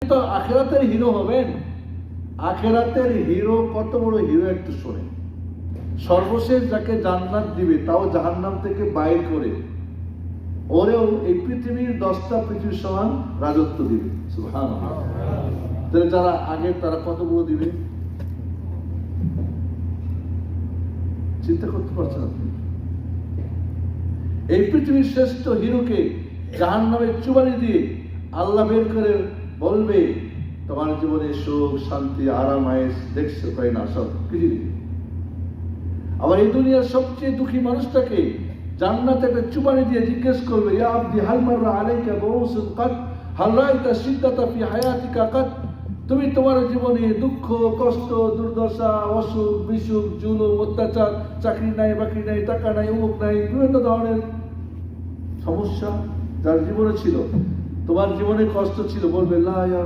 তো আখিরাতের হিরো হবেন। আখিরাতের হিরো কত বড় হিরো একটু শোনেন। সর্বশেষ যাকে জান্নাত দিবে তাও জাহান্নাম থেকে বাইর করে ওরেও এই পৃথিবীর 10টা পৃথিবীর সমান রাজত্ব দিবে। সুবহানাল্লাহ। তাহলে যারা আগে তারা কত বড় দিবে চিন্তা করতে পারছেন আপনি? এই পৃথিবীর শ্রেষ্ঠ হিরোকে জাহান্নামের চুবানি দিয়ে আল্লাহ বের করে বলবে তোমার জীবনে সুখ শান্তি আরাম আয়েশ দেখছো তাই না সব কিছু দিবে। আবার এই দুনিয়ার সবচেয়ে দুঃখী মানুষটাকে জান্নাতে একটা চুবানি দিয়ে জিজ্ঞেস করবে ইয়া আবদি হাল মাররা আলাইকা বুউসুন কাত হাল রাআইতা শিদ্দাতা ফি হায়াতিকা কাত। তুমি তোমার জীবনে দুঃখ কষ্ট দুর্দশা অসুখ বিসুখ জুলুম অত্যাচার চাকরি নাই বাকরি নাই টাকা নাই অমুক নাই বিভিন্ন ধরনের সমস্যা যার জীবনে ছিল, তোমার জীবনে কষ্ট ছিল, বলবে লা ইয়া